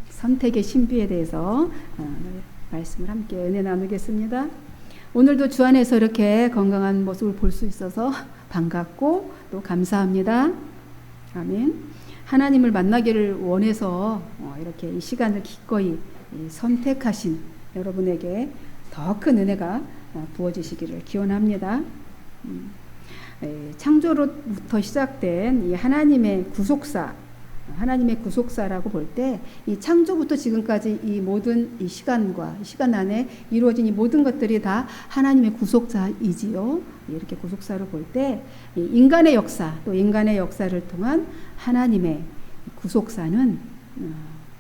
선택의 신비에 대해서 말씀을 함께 은혜 나누겠습니다. 오늘도 주 안에서 이렇게 건강한 모습을 볼 수 있어서 반갑고 또 감사합니다. 아멘. 하나님을 만나기를 원해서 이렇게 이 시간을 기꺼이 선택하신 여러분에게 더 큰 은혜가 부어지시기를 기원합니다. 창조로부터 시작된 이 하나님의 구속사라고 볼 때 이 창조부터 지금까지 이 모든 이 시간과 이 시간 안에 이루어진 이 모든 것들이 다 하나님의 구속사이지요. 이렇게 구속사를 볼 때 인간의 역사 또 인간의 역사를 통한 하나님의 구속사는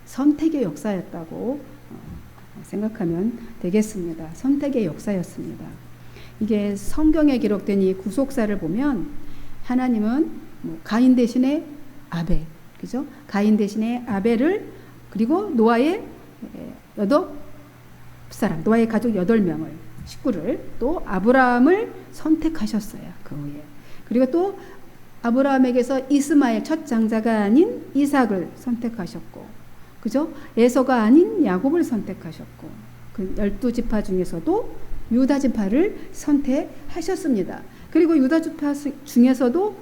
선택의 역사였다고 생각하면 되겠습니다. 선택의 역사였습니다. 이게 성경에 기록된 이 구속사를 보면 하나님은 가인 대신에 아벨, 그죠? 가인 대신에 아벨을 그리고 노아의 노아의 가족 8명을 식구를 또 아브라함을 선택하셨어요. 그 후에 그리고 또 아브라함에게서 이스마엘 첫 장자가 아닌 이삭을 선택하셨고, 그죠? 에서가 아닌 야곱을 선택하셨고, 그 12지파 중에서도 유다 지파를 선택하셨습니다. 그리고 유다 지파 중에서도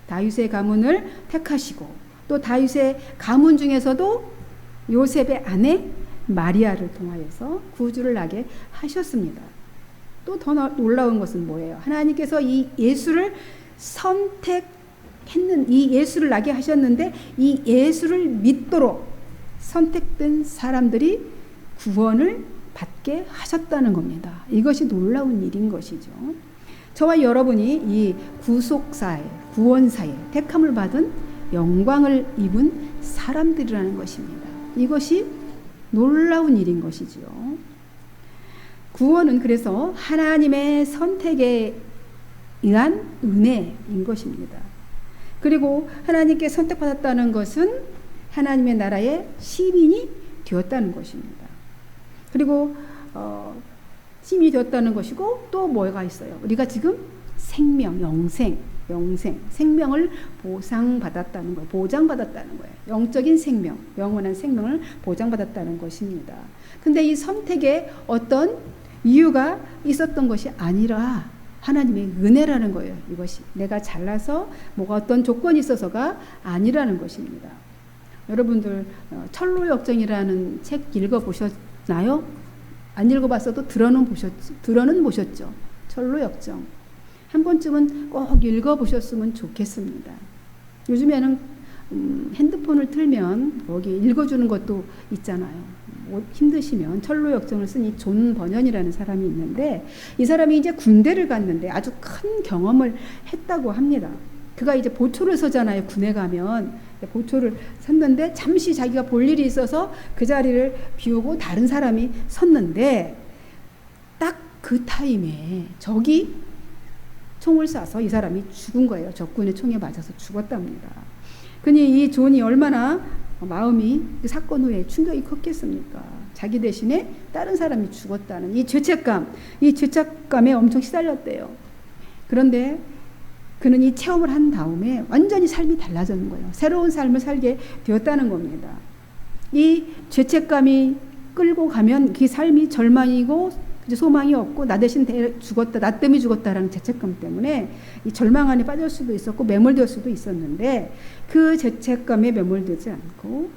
다윗의 가문을 택하시고, 또 다윗의 가문 중에서도 요셉의 아내 마리아를 통하여서 구주를 낳게 하셨습니다. 또 더 놀라운 것은 뭐예요? 하나님께서 이 예수를 이 예수를 낳게 하셨는데 이 예수를 믿도록 선택된 사람들이 구원을 받게 하셨다는 겁니다. 이것이 놀라운 일인 것이죠. 저와 여러분이 이 구원사에 택함을 받은 영광을 입은 사람들이라는 것입니다. 이것이 놀라운 일인 것이지요. 구원은 그래서 하나님의 선택에 의한 은혜인 것입니다. 그리고 하나님께 선택받았다는 것은 하나님의 나라의 시민이 되었다는 것입니다. 그리고 시민이 되었다는 것이고 또 뭐가 있어요? 우리가 지금 생명을 보장받았다는 거예요. 영적인 생명, 영원한 생명을 보장받았다는 것입니다. 근데 이 선택에 어떤 이유가 있었던 것이 아니라 하나님의 은혜라는 거예요. 이것이 내가 잘나서 뭐가 어떤 조건이 있어서가 아니라는 것입니다. 여러분들 철로의 역정이라는 책 읽어보셨나요? 안 읽어봤어도 들어는 보셨죠. 철로의 역정. 한 번쯤은 꼭 읽어보셨으면 좋겠습니다. 요즘에는 핸드폰을 틀면 거기 읽어주는 것도 있잖아요. 힘드시면 철로의 역정을 쓴 이 존 버년이라는 사람이 있는데, 이 사람이 이제 군대를 갔는데 아주 큰 경험을 했다고 합니다. 그가 이제 보초를 서잖아요. 군에 가면 보초를 섰는데 잠시 자기가 볼 일이 있어서 그 자리를 비우고 다른 사람이 섰는데 딱 그 타임에 적이 총을 쏴서 이 사람이 죽은 거예요. 적군의 총에 맞아서 죽었답니다. 그니 이 존이 얼마나 마음이 그 사건 후에 충격이 컸겠습니까? 자기 대신에 다른 사람이 죽었다는 이 죄책감에 엄청 시달렸대요. 그런데 그는 이 체험을 한 다음에 완전히 삶이 달라졌는 거예요. 새로운 삶을 살게 되었다는 겁니다. 이 죄책감이 끌고 가면 그 삶이 절망이고 소망이 없고 나 대신 죽었다, 나 때문에 죽었다라는 죄책감 때문에 이 절망 안에 빠질 수도 있었고 매몰될 수도 있었는데, 그 죄책감에 매몰되지 않고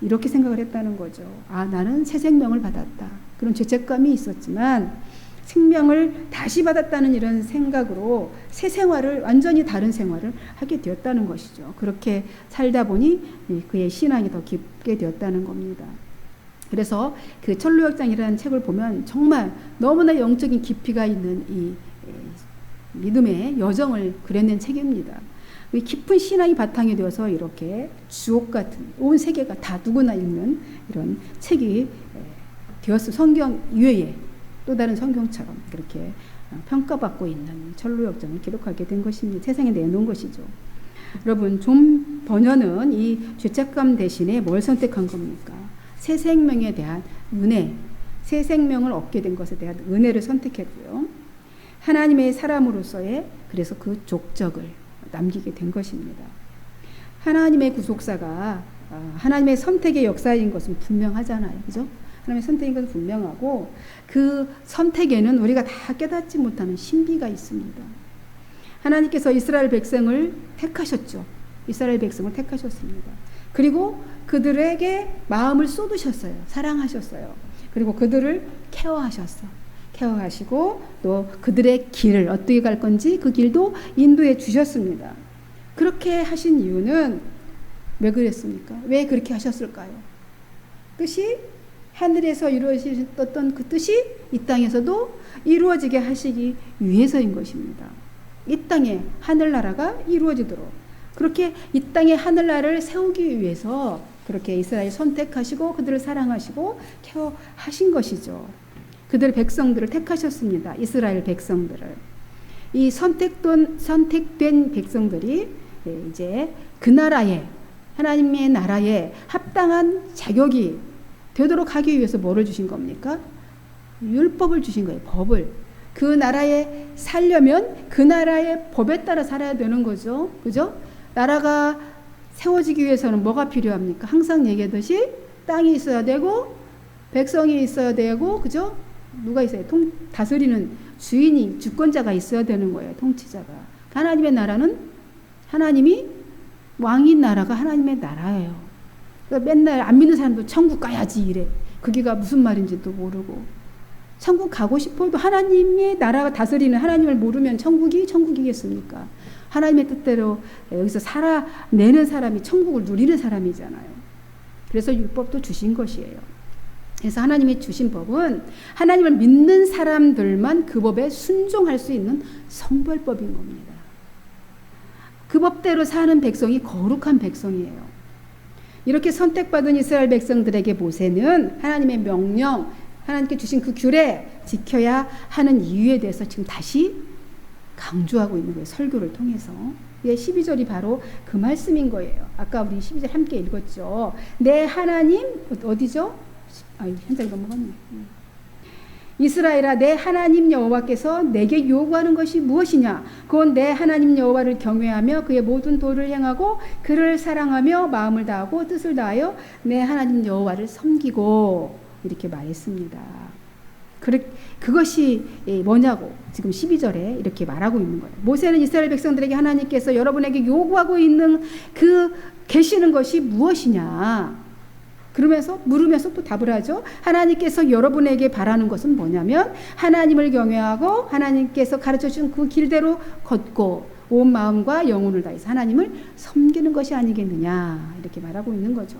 이렇게 생각을 했다는 거죠. 나는 새 생명을 받았다. 그런 죄책감이 있었지만 생명을 다시 받았다는 이런 생각으로 새 생활을, 완전히 다른 생활을 하게 되었다는 것이죠. 그렇게 살다 보니 그의 신앙이 더 깊게 되었다는 겁니다. 그래서 그 철로역장이라는 책을 보면 정말 너무나 영적인 깊이가 있는 이 믿음의 여정을 그려낸 책입니다. 깊은 신앙이 바탕이 되어서 이렇게 주옥 같은 온 세계가 다 누구나 읽는 이런 책이 되었어. 성경 이외에 또 다른 성경처럼 그렇게 평가받고 있는 철로역정을 기록하게 된 것입니다. 세상에 내놓은 것이죠. 여러분, 존 버년은 이 죄책감 대신에 뭘 선택한 겁니까? 새 생명에 대한 은혜, 새 생명을 얻게 된 것에 대한 은혜를 선택했고요. 하나님의 사람으로서의 그래서 그 족적을 남기게 된 것입니다. 하나님의 구속사가 하나님의 선택의 역사인 것은 분명하잖아요. 그죠? 하나님의 선택인 것은 분명하고 그 선택에는 우리가 다 깨닫지 못하는 신비가 있습니다. 하나님께서 이스라엘 백성을 택하셨죠. 이스라엘 백성을 택하셨습니다. 그리고 그들에게 마음을 쏟으셨어요. 사랑하셨어요. 그리고 그들을 케어하시고 또 그들의 길을 어떻게 갈 건지 그 길도 인도해 주셨습니다. 그렇게 하신 이유는 왜 그랬습니까? 왜 그렇게 하셨을까요? 뜻이 하늘에서 이루어졌던 그 뜻이 이 땅에서도 이루어지게 하시기 위해서인 것입니다. 이 땅에 하늘나라가 이루어지도록 그렇게 이 땅에 하늘나라를 세우기 위해서 그렇게 이스라엘 선택하시고 그들을 사랑하시고 케어하신 것이죠. 그들의 백성들을 택하셨습니다. 이스라엘 백성들을. 이 선택된 백성들이 이제 그 나라에 하나님의 나라에 합당한 자격이 되도록 하기 위해서 뭐를 주신 겁니까? 율법을 주신 거예요. 법을. 그 나라에 살려면 그 나라의 법에 따라 살아야 되는 거죠. 그죠? 나라가 세워지기 위해서는 뭐가 필요합니까? 항상 얘기하듯이 땅이 있어야 되고 백성이 있어야 되고 그죠? 누가 있어요? 다스리는 주인이 주권자가 있어야 되는 거예요. 통치자가. 하나님의 나라는 하나님이 왕인 나라가 하나님의 나라예요. 그러니까 맨날 안 믿는 사람도 천국 가야지 이래. 그게가 무슨 말인지도 모르고 천국 가고 싶어도 하나님의 나라가 다스리는 하나님을 모르면 천국이겠습니까? 하나님의 뜻대로 여기서 살아내는 사람이 천국을 누리는 사람이잖아요. 그래서 율법도 주신 것이에요. 그래서 하나님이 주신 법은 하나님을 믿는 사람들만 그 법에 순종할 수 있는 성별법인 겁니다. 그 법대로 사는 백성이 거룩한 백성이에요. 이렇게 선택받은 이스라엘 백성들에게 모세는 하나님의 명령, 하나님께 주신 그 규례 지켜야 하는 이유에 대해서 지금 다시 강조하고 있는 거예요. 설교를 통해서. 12절이 바로 그 말씀인 거예요. 아까 우리 12절 함께 읽었죠. 내 하나님 어디죠? 현장 넘어갔네. 이스라엘아 내 하나님 여호와께서 내게 요구하는 것이 무엇이냐? 그건 내 하나님 여호와를 경외하며 그의 모든 도를 행하고 그를 사랑하며 마음을 다하고 뜻을 다하여 내 하나님 여호와를 섬기고 이렇게 말했습니다. 그것이 뭐냐고 지금 12절에 이렇게 말하고 있는 거예요. 모세는 이스라엘 백성들에게 하나님께서 여러분에게 요구하고 있는 계시는 것이 무엇이냐? 물으면서 또 답을 하죠. 하나님께서 여러분에게 바라는 것은 뭐냐면 하나님을 경외하고 하나님께서 가르쳐준 그 길대로 걷고 온 마음과 영혼을 다해서 하나님을 섬기는 것이 아니겠느냐 이렇게 말하고 있는 거죠.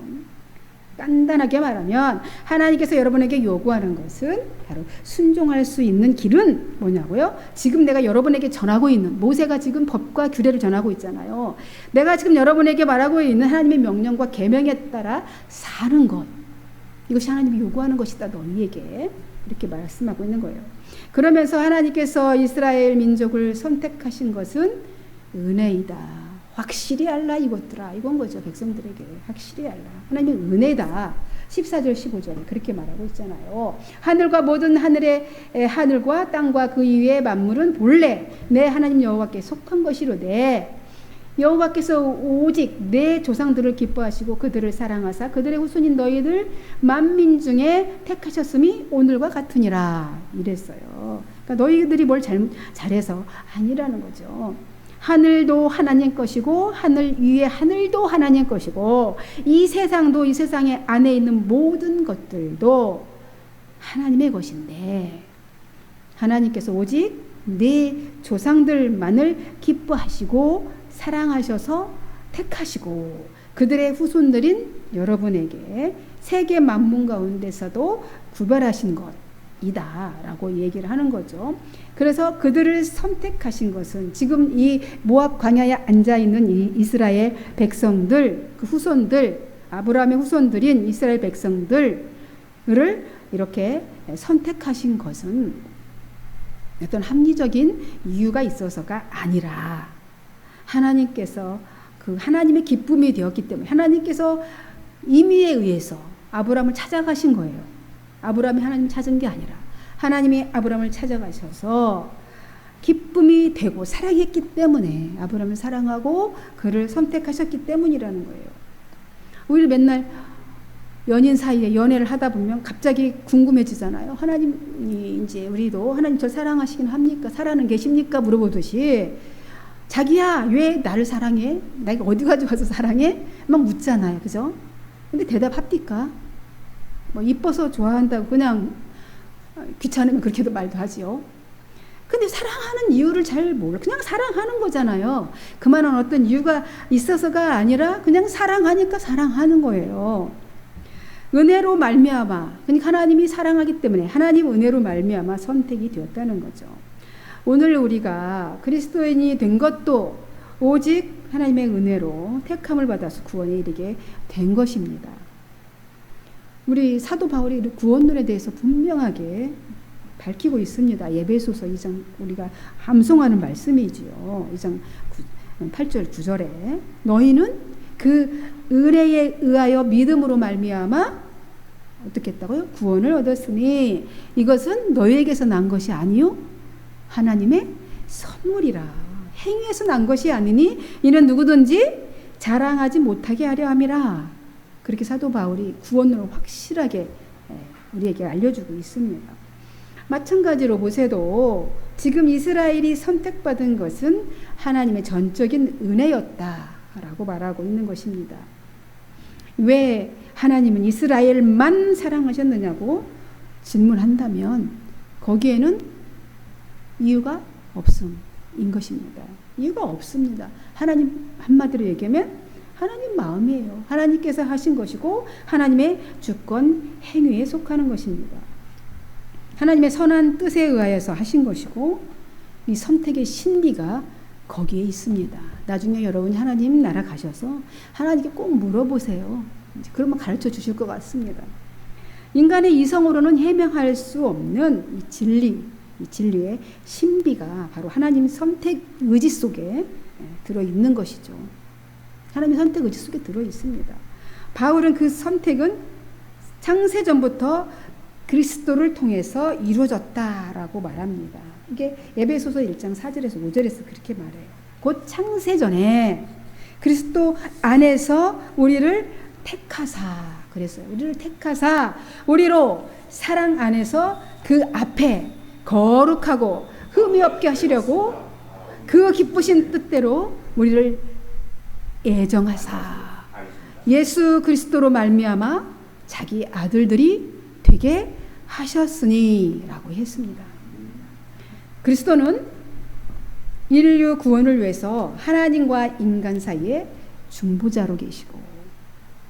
간단하게 말하면 하나님께서 여러분에게 요구하는 것은 바로 순종할 수 있는 길은 뭐냐고요? 지금 내가 여러분에게 전하고 있는 모세가 지금 법과 규례를 전하고 있잖아요. 내가 지금 여러분에게 말하고 있는 하나님의 명령과 계명에 따라 사는 것 이것이 하나님이 요구하는 것이다 너희에게 이렇게 말씀하고 있는 거예요. 그러면서 하나님께서 이스라엘 민족을 선택하신 것은 은혜이다. 확실히 알라 이것들아 이건 거죠. 백성들에게 확실히 알라. 하나님의 은혜다. 14절 15절에 그렇게 말하고 있잖아요. 하늘과 모든 하늘과 땅과 그 이외의 만물은 본래 내 하나님 여호와께 속한 것이로되 여호와께서 오직 내 조상들을 기뻐하시고 그들을 사랑하사 그들의 후손인 너희들 만민 중에 택하셨음이 오늘과 같으니라 이랬어요. 그러니까 너희들이 뭘 잘해서 아니라는 거죠. 하늘도 하나님 것이고 하늘 위에 하늘도 하나님 것이고 이 세상도 이 세상의 안에 있는 모든 것들도 하나님의 것인데 하나님께서 오직 네 조상들만을 기뻐하시고 사랑하셔서 택하시고 그들의 후손들인 여러분에게 세계 만문 가운데서도 구별하신 것이다 라고 얘기를 하는 거죠. 그래서 그들을 선택하신 것은 지금 이 모압 광야에 앉아있는 이 이스라엘 백성들 그 후손들 아브라함의 후손들인 이스라엘 백성들을 이렇게 선택하신 것은 어떤 합리적인 이유가 있어서가 아니라 하나님께서 그 하나님의 기쁨이 되었기 때문에 하나님께서 임의에 의해서 아브라함을 찾아가신 거예요. 아브라함이 하나님 찾은 게 아니라 하나님이 아브라함을 찾아가셔서 기쁨이 되고 사랑했기 때문에 아브라함을 사랑하고 그를 선택하셨기 때문이라는 거예요. 우리 맨날 연인 사이에 연애를 하다 보면 갑자기 궁금해지잖아요. 하나님이 이제 우리도 하나님 저 사랑하시긴 합니까? 살아는 계십니까? 물어보듯이 자기야 왜 나를 사랑해? 내가 어디 가져가서 사랑해? 막 묻잖아요. 그죠? 근데 대답합니까? 뭐 이뻐서 좋아한다고 그냥 귀찮으면 그렇게도 말도 하지요. 근데 사랑하는 이유를 잘 몰라. 그냥 사랑하는 거잖아요. 그만한 어떤 이유가 있어서가 아니라 그냥 사랑하니까 사랑하는 거예요. 은혜로 말미암아, 그러니까 하나님이 사랑하기 때문에 하나님 은혜로 말미암아 선택이 되었다는 거죠. 오늘 우리가 그리스도인이 된 것도 오직 하나님의 은혜로 택함을 받아서 구원에 이르게 된 것입니다. 우리 사도 바울이 구원론에 대해서 분명하게 밝히고 있습니다. 에베소서 2장 우리가 함송하는 말씀이지요. 2장 8절 9절에 너희는 그 은혜에 의하여 믿음으로 말미암아 어떻게 했다고요? 구원을 얻었으니 이것은 너희에게서 난 것이 아니요 하나님의 선물이라. 행위에서 난 것이 아니니 이는 누구든지 자랑하지 못하게 하려 함이라. 그렇게 사도 바울이 구원을 확실하게 우리에게 알려주고 있습니다. 마찬가지로 보세도 지금 이스라엘이 선택받은 것은 하나님의 전적인 은혜였다라고 말하고 있는 것입니다. 왜 하나님은 이스라엘만 사랑하셨느냐고 질문한다면 거기에는 이유가 없음인 것입니다. 이유가 없습니다. 하나님 한마디로 얘기하면 하나님 마음이에요. 하나님께서 하신 것이고 하나님의 주권 행위에 속하는 것입니다. 하나님의 선한 뜻에 의하여서 하신 것이고 이 선택의 신비가 거기에 있습니다. 나중에 여러분이 하나님 나라 가셔서 하나님께 꼭 물어보세요. 그러면 가르쳐 주실 것 같습니다. 인간의 이성으로는 해명할 수 없는 이 진리의 신비가 바로 하나님 선택 의지 속에 들어있는 것이죠. 하나님 선택 의지 속에 들어있습니다. 바울은 그 선택은 창세전부터 그리스도를 통해서 이루어졌다라고 말합니다. 이게 에베소서 1장 4절에서 5절에서 그렇게 말해요. 곧 창세전에 그리스도 안에서 우리를 택하사 그랬어요. 우리를 택하사 우리로 사랑 안에서 그 앞에 거룩하고 흠이 없게 하시려고 그 기쁘신 뜻대로 우리를 애정하사 예수 그리스도로 말미암아 자기 아들들이 되게 하셨으니 라고 했습니다. 그리스도는 인류 구원을 위해서 하나님과 인간 사이에 중보자로 계시고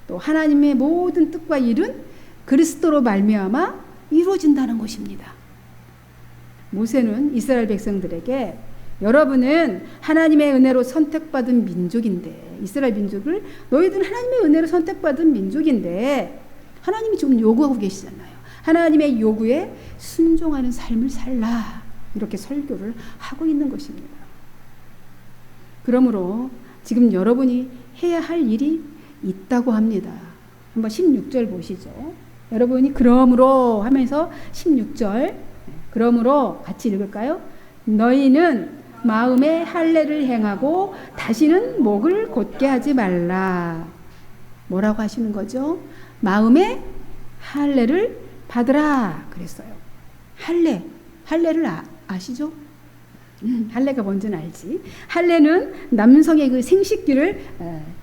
또 하나님의 모든 뜻과 일은 그리스도로 말미암아 이루어진다는 것입니다. 모세는 이스라엘 백성들에게 여러분은 하나님의 은혜로 선택받은 민족인데 이스라엘 민족을 너희들은 하나님의 은혜로 선택받은 민족인데 하나님이 지금 요구하고 계시잖아요. 하나님의 요구에 순종하는 삶을 살라 이렇게 설교를 하고 있는 것입니다. 그러므로 지금 여러분이 해야 할 일이 있다고 합니다. 한번 16절 보시죠. 여러분이 그러므로 하면서 16절 그러므로 같이 읽을까요? 너희는 마음에 할례를 행하고 다시는 목을 곧게 하지 말라. 뭐라고 하시는 거죠? 마음에 할례를 받으라 그랬어요. 할례를 아시죠? 할례가 뭔지는 알지. 할례는 남성의 그 생식기를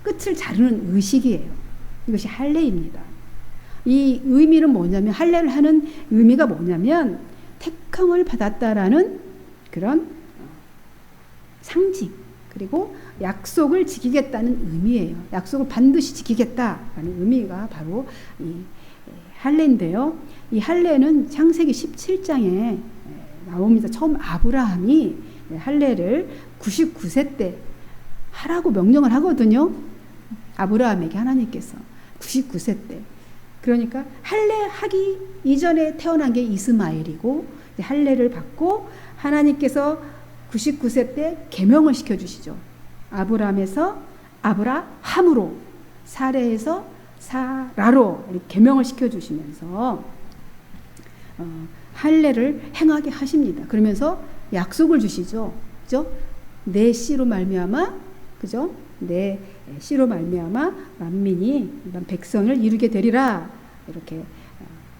끝을 자르는 의식이에요. 이것이 할례입니다. 이 의미는 뭐냐면 할례를 하는 의미가 뭐냐면 택함을 받았다라는 그런 상징 그리고 약속을 지키겠다는 의미예요. 약속을 반드시 지키겠다라는 의미가 바로 이 할례인데요. 이 할례는 창세기 17장에 나옵니다. 처음 아브라함이 할례를 99세 때 하라고 명령을 하거든요. 아브라함에게 하나님께서 99세 때. 그러니까 할례하기 이전에 태어난 게 이스마엘이고 할례를 받고 하나님께서 99세 때 계명을 시켜주시죠. 아브라함에서 아브라함으로 사레에서 사라로 계명을 시켜주시면서 할례를 행하게 하십니다. 그러면서 약속을 주시죠. 그죠? 내 씨로 말미암아 그죠? 내 씨로 말미암아 만민이 백성을 이루게 되리라 이렇게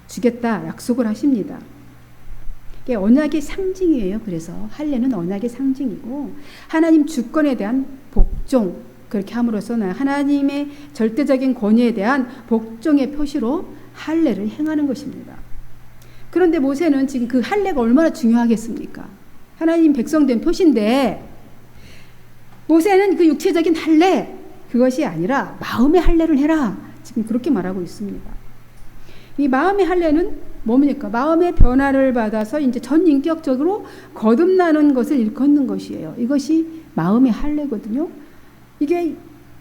주겠다 약속을 하십니다. 이게 언약의 상징이에요. 그래서 할례는 언약의 상징이고 하나님 주권에 대한 복종 그렇게 함으로써 하나님의 절대적인 권위에 대한 복종의 표시로 할례를 행하는 것입니다. 그런데 모세는 지금 그 할례가 얼마나 중요하겠습니까? 하나님 백성 된 표시인데 모세는 그 육체적인 할례 그것이 아니라 마음의 할례를 해라. 지금 그렇게 말하고 있습니다. 이 마음의 할례는 뭡니까? 마음의 변화를 받아서 이제 전인격적으로 거듭나는 것을 일컫는 것이에요. 이것이 마음의 할례거든요. 이게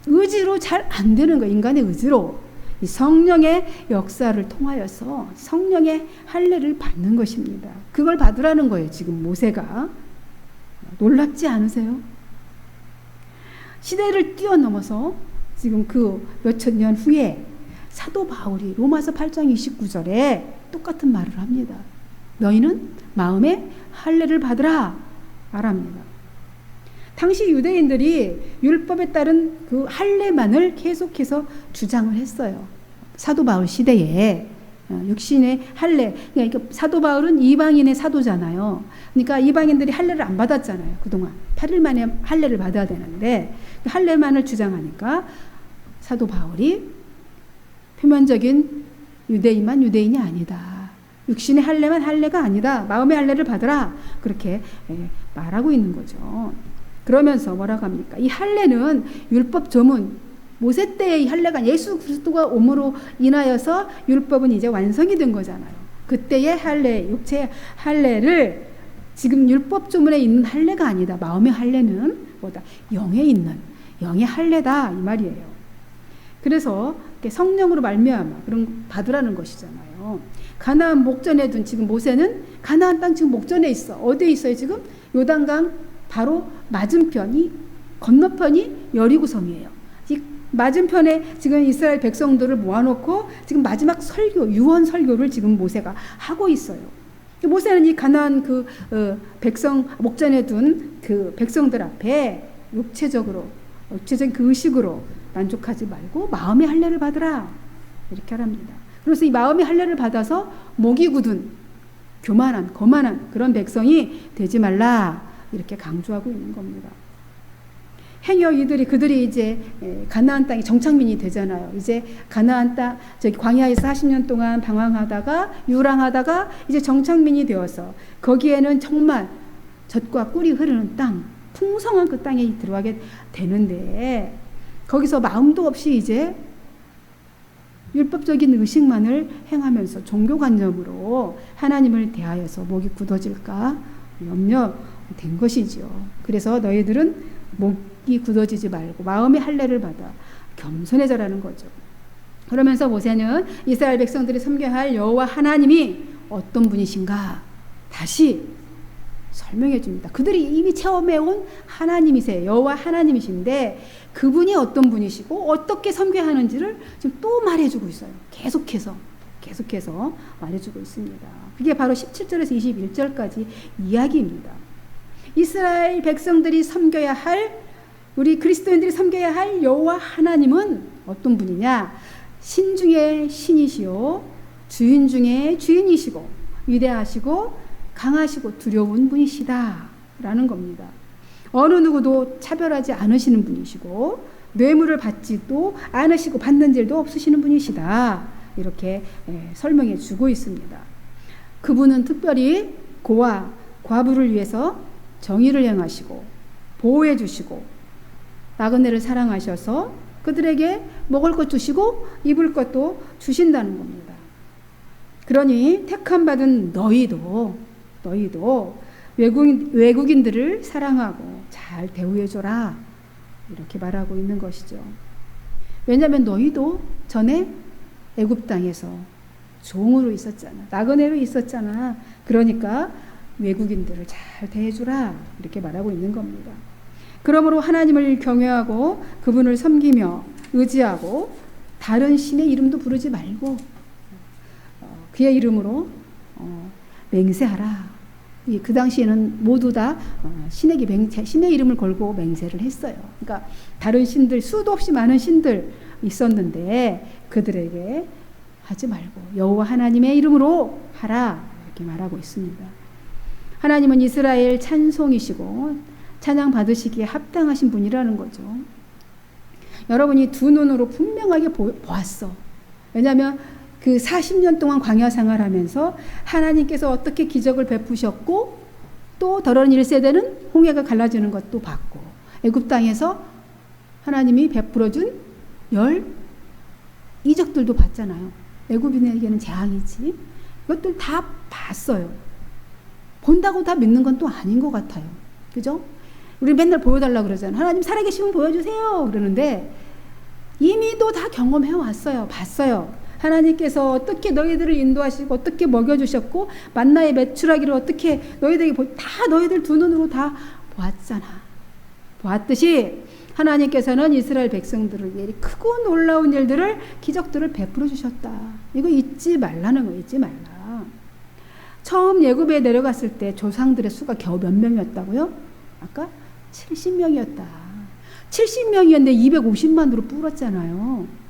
의지로 잘 안 되는 거예요. 인간의 의지로. 이 성령의 역사를 통하여서 성령의 할례를 받는 것입니다. 그걸 받으라는 거예요. 지금 모세가. 놀랍지 않으세요? 시대를 뛰어넘어서 지금 그 몇천 년 후에 사도 바울이 로마서 8장 29절에 똑같은 말을 합니다. 너희는 마음의 할례를 받으라 말합니다. 당시 유대인들이 율법에 따른 그 할례만을 계속해서 주장을 했어요. 사도 바울 시대에 육신의 할례. 그러니까 사도 바울은 이방인의 사도잖아요. 그러니까 이방인들이 할례를 안 받았잖아요. 그동안 8일 만에 할례를 받아야 되는데 할례만을 주장하니까 사도 바울이 표면적인 유대인만 유대인이 아니다. 육신의 할례만 할례가 아니다. 마음의 할례를 받으라. 그렇게 말하고 있는 거죠. 그러면서 뭐라고 합니까? 이 할례는 율법 조문, 모세 때의 할례가 예수 그리스도가 옴으로 인하여서 율법은 이제 완성이 된 거잖아요. 그때의 할례, 육체의 할례를 지금 율법 조문에 있는 할례가 아니다. 마음의 할례는 뭐다? 영에 있는 영의 할례다 이 말이에요. 그래서 성령으로 말미암아 그런 받으라는 것이잖아요. 가나안 목전에 둔 지금 모세는 가나안 땅 지금 목전에 있어. 어디에 있어요 지금? 요단강 바로 맞은편이 건너편이 여리고성이에요. 이 맞은편에 지금 이스라엘 백성들을 모아놓고 지금 마지막 설교, 유언 설교를 지금 모세가 하고 있어요. 모세는 이 가나안 그 백성 목전에 둔 그 백성들 앞에 육체적인 그 의식으로 만족하지 말고 마음의 할례를 받으라 이렇게 하랍니다. 그래서 이 마음의 할례를 받아서 목이 굳은 교만한 거만한 그런 백성이 되지 말라 이렇게 강조하고 있는 겁니다. 행여 그들이 이제 가나안 땅의 정착민이 되잖아요. 이제 가나안 땅 저기 광야에서 40년 동안 방황하다가 유랑하다가 이제 정착민이 되어서 거기에는 정말 젖과 꿀이 흐르는 땅, 풍성한 그 땅에 들어가게 되는데 거기서 마음도 없이 이제 율법적인 의식만을 행하면서 종교관념으로 하나님을 대하여서 목이 굳어질까 염려된 것이지요. 그래서 너희들은 목이 굳어지지 말고 마음의 할례를 받아 겸손해져라는 거죠. 그러면서 모세는 이스라엘 백성들이 섬겨야 할 여호와 하나님이 어떤 분이신가 다시 설명해 줍니다. 그들이 이미 체험해온 하나님이세요. 여호와 하나님이신데 그분이 어떤 분이시고 어떻게 섬겨야 하는지를 지금 또 말해주고 있어요. 계속해서 말해주고 있습니다. 그게 바로 17절에서 21절까지 이야기입니다. 이스라엘 백성들이 섬겨야 할 우리 그리스도인들이 섬겨야 할 여호와 하나님은 어떤 분이냐? 신 중에 신이시요 주인 중에 주인이시고 위대하시고 강하시고 두려운 분이시다 라는 겁니다. 어느 누구도 차별하지 않으시는 분이시고 뇌물을 받지도 않으시고 받는 일도 없으시는 분이시다 이렇게 설명해 주고 있습니다. 그분은 특별히 고아 과부를 위해서 정의를 행하시고 보호해 주시고 나그네를 사랑하셔서 그들에게 먹을 것 주시고 입을 것도 주신다는 겁니다. 그러니 택함 받은 너희도 외국인들을 사랑하고 잘 대우해줘라 이렇게 말하고 있는 것이죠. 왜냐하면 너희도 전에 애굽 땅에서 종으로 있었잖아. 나그네로 있었잖아. 그러니까 외국인들을 잘 대해주라 이렇게 말하고 있는 겁니다. 그러므로 하나님을 경외하고 그분을 섬기며 의지하고 다른 신의 이름도 부르지 말고 그의 이름으로 맹세하라 그 당시에는 모두 다 신의 이름을 걸고 맹세를 했어요. 그러니까 다른 신들, 수도 없이 많은 신들 있었는데 그들에게 하지 말고 여호와 하나님의 이름으로 하라, 이렇게 말하고 있습니다. 하나님은 이스라엘 찬송이시고 찬양 받으시기에 합당하신 분이라는 거죠. 여러분이 두 눈으로 분명하게 보았어. 왜냐하면 그 40년 동안 광야 생활하면서 하나님께서 어떻게 기적을 베푸셨고, 또 더러운 1세대는 홍해가 갈라지는 것도 봤고, 애굽 땅에서 하나님이 베풀어준 이적들도 봤잖아요. 애굽인에게는 재앙이지. 이것들 다 봤어요. 본다고 다 믿는 건 또 아닌 것 같아요. 그죠? 우리 맨날 보여달라고 그러잖아요. 하나님 살아계시면 보여주세요. 그러는데 이미도 다 경험해 왔어요. 봤어요. 하나님께서 어떻게 너희들을 인도하시고 어떻게 먹여주셨고 만나의 매출하기를 어떻게 너희들에게 다 너희들 두 눈으로 다 보았잖아. 보았듯이 하나님께서는 이스라엘 백성들을 크고 놀라운 일들을, 기적들을 베풀어 주셨다. 이거 잊지 말라는 거예요. 잊지 말라. 처음 애굽에 내려갔을 때 조상들의 수가 겨우 몇 명이었다고요? 아까 70명이었다. 70명이었는데 250만으로 불었잖아요.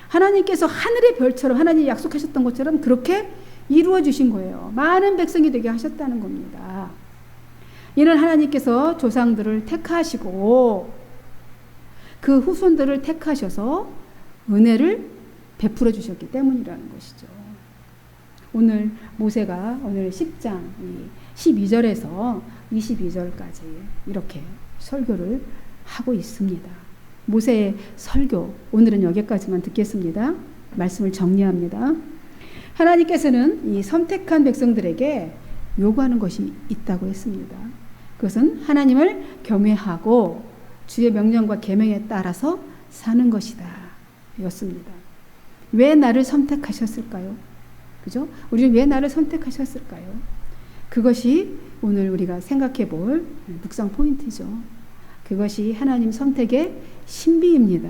하나님께서 하늘의 별처럼 하나님이 약속하셨던 것처럼 그렇게 이루어 주신 거예요. 많은 백성이 되게 하셨다는 겁니다. 이는 하나님께서 조상들을 택하시고 그 후손들을 택하셔서 은혜를 베풀어 주셨기 때문이라는 것이죠. 오늘 모세가 오늘 10장 12절에서 22절까지 이렇게 설교를 하고 있습니다. 모세의 설교, 오늘은 여기까지만 듣겠습니다. 말씀을 정리합니다. 하나님께서는 이 선택한 백성들에게 요구하는 것이 있다고 했습니다. 그것은 하나님을 경외하고 주의 명령과 계명에 따라서 사는 것이다 였습니다. 왜 나를 선택하셨을까요? 그죠? 우리는 왜 나를 선택하셨을까요? 그것이 오늘 우리가 생각해 볼 묵상 포인트죠. 그것이 하나님 선택의 신비입니다.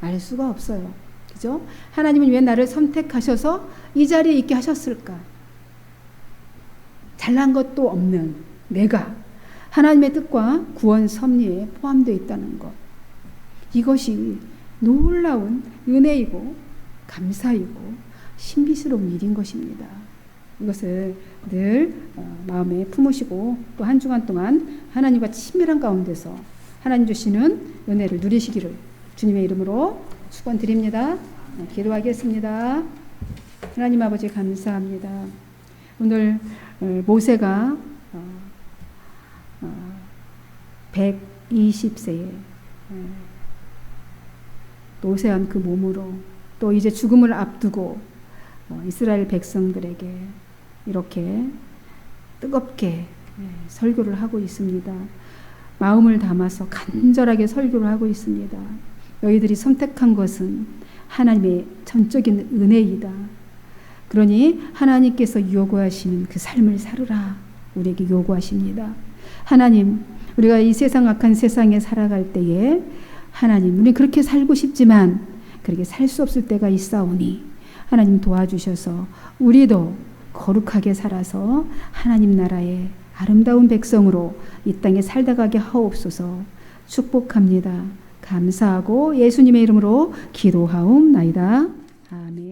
알 수가 없어요. 그죠? 하나님은 왜 나를 선택하셔서 이 자리에 있게 하셨을까? 잘난 것도 없는 내가 하나님의 뜻과 구원 섭리에 포함되어 있다는 것. 이것이 놀라운 은혜이고 감사이고 신비스러운 일인 것입니다. 이것을 늘 마음에 품으시고 또 한 주간 동안 하나님과 친밀한 가운데서 하나님 주시는 은혜를 누리시기를 주님의 이름으로 축원드립니다. 기도하겠습니다. 하나님 아버지 감사합니다. 오늘 모세가 120세에 노쇠한 그 몸으로 또 이제 죽음을 앞두고 이스라엘 백성들에게 이렇게 뜨겁게 설교를 하고 있습니다. 마음을 담아서 간절하게 설교를 하고 있습니다. 너희들이 선택한 것은 하나님의 전적인 은혜이다. 그러니 하나님께서 요구하시는 그 삶을 살으라 우리에게 요구하십니다. 하나님, 우리가 이 세상 악한 세상에 살아갈 때에 하나님, 우리 그렇게 살고 싶지만 그렇게 살 수 없을 때가 있사오니 하나님 도와주셔서 우리도 거룩하게 살아서 하나님 나라의 아름다운 백성으로 이 땅에 살다 가게 하옵소서. 축복합니다. 감사하고 예수님의 이름으로 기도하옵나이다. 아멘.